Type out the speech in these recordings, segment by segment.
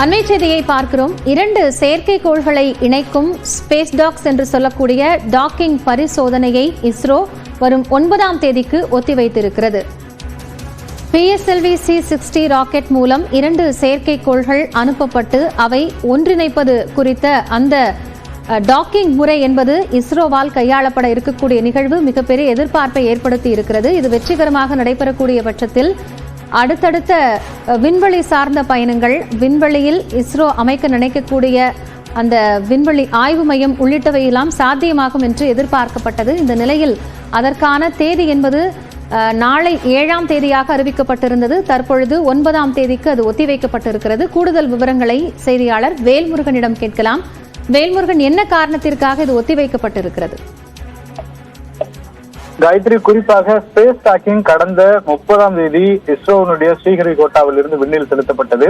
அண்மை செய்தியை பார்க்கிறோம். 2 செயற்கைக்கோள்களை இணைக்கும் ஸ்பேஸ் டாக்ஸ் என்று சொல்லக்கூடிய டாக்கிங் பரிசோதனையை இஸ்ரோ வரும் 9ஆம் தேதிக்கு ஒத்திவைத்திருக்கிறது. PSLV C-60 ராக்கெட் மூலம் 2 செயற்கைக்கோள்கள் அனுப்பப்பட்டு அவை ஒன்றிணைப்பது குறித்த அந்த டாக்கிங் முறை என்பது இஸ்ரோவால் கையாளப்பட இருக்கக்கூடிய நிகழ்வு மிகப்பெரிய எதிர்பார்ப்பை ஏற்படுத்தி இருக்கிறது. இது வெற்றிகரமாக நடைபெறக்கூடிய பட்சத்தில் அடுத்தடுத்த விண்வெளி சார்ந்த பயணங்கள், விண்வெளியில் இஸ்ரோ அமைக்க நினைக்கக்கூடிய அந்த விண்வெளி ஆய்வு மையம் உள்ளிட்டவையெல்லாம் சாத்தியமாகும் என்று எதிர்பார்க்கப்பட்டது. இந்த நிலையில் அதற்கான தேதி என்பது நாளை 7ஆம் தேதியாக அறிவிக்கப்பட்டிருந்தது. தற்பொழுது 9ஆம் தேதிக்கு அது ஒத்திவைக்கப்பட்டிருக்கிறது. கூடுதல் விவரங்களை செய்தியாளர் வேல்முருகனிடம் கேட்கலாம். வேல்முருகன், என்ன காரணத்திற்காக இது ஒத்திவைக்கப்பட்டிருக்கிறது? காயத்ரி, குறிப்பாக ஸ்பேஸ் டாக்கிங் கடந்த 30ஆம் தேதி இஸ்ரோனுடைய ஸ்ரீஹரிகோட்டாவில் இருந்து விண்ணில் செலுத்தப்பட்டது.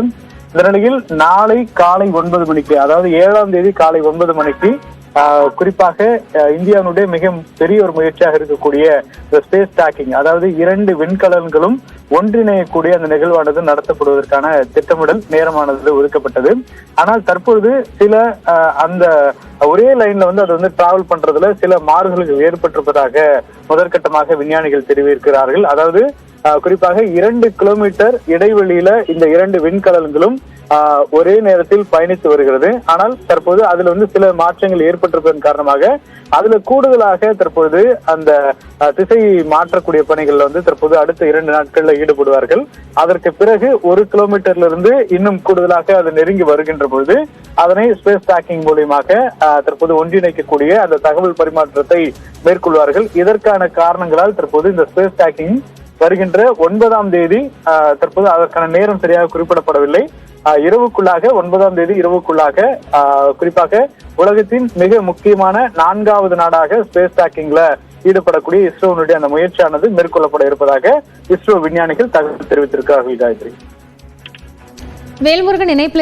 இந்த நிலையில் நாளை காலை 9 மணிக்கு, அதாவது 7ஆம் தேதி காலை 9 மணிக்கு குறிப்பாக இந்தியாவுடைய மிக பெரிய ஒரு முயற்சியாக இருக்கக்கூடிய இந்த ஸ்பேஸ் டாக்கிங், அதாவது 2 விண்கலன்களும் ஒன்றிணையக்கூடிய அந்த நிகழ்வானது நடத்தப்படுவதற்கான திட்டமிடல் நேரமானது ஒதுக்கப்பட்டது. ஆனால் தற்பொழுது சில அந்த ஒரே லைன்ல அது டிராவல் பண்றதுல சில மாறுதல்கள் ஏற்பட்டிருப்பதாக முதற்கட்டமாக விஞ்ஞானிகள் தெரிவிக்கிறார்கள். அதாவது குறிப்பாக 2 கிலோமீட்டர் இடைவெளியில இந்த 2 விண்கலன்களும் ஒரே நேரத்தில் பயணித்து வருகிறது. ஆனால் தற்போது அதுல சில மாற்றங்கள் ஏற்பட்டிருப்பதன் காரணமாக அதுல கூடுதலாக தற்பொழுது அந்த திசையை மாற்றக்கூடிய பணிகள்ல தற்போது அடுத்த 2 நாட்கள்ல ஈடுபடுவார்கள். அதற்கு பிறகு 1 கிலோமீட்டர்ல இருந்து இன்னும் கூடுதலாக அது நெருங்கி வருகின்ற பொழுது அதனை ஸ்பேஸ் டாக்கிங் மூலியமாக தற்போது ஒன்றிணைக்கக்கூடிய அந்த தகவல் பரிமாற்றத்தை மேற்கொள்வார்கள். இதற்கான காரணங்களால் தற்போது இந்த ஸ்பேஸ் டாக்கிங் வருகின்ற 9ஆம் தேதி தற்போது அதற்கான நேரம் சரியாக குறிப்பிடப்படவில்லை. இரவுக்குள்ளாக 9ஆம் தேதி இரவுக்குள்ளாக குறிப்பாக உலகத்தின் மிக முக்கியமான 4வது நாடாக ஸ்பேஸ் டாக்கிங்ல ஈடுபடக்கூடிய இஸ்ரோனுடைய அந்த முயற்சியானது மேற்கொள்ளப்பட இருப்பதாக இஸ்ரோ விஞ்ஞானிகள் தகவல் தெரிவித்திருக்கிறார்கள். காயத்ரி, வேல்முருகன் இணைப்பில்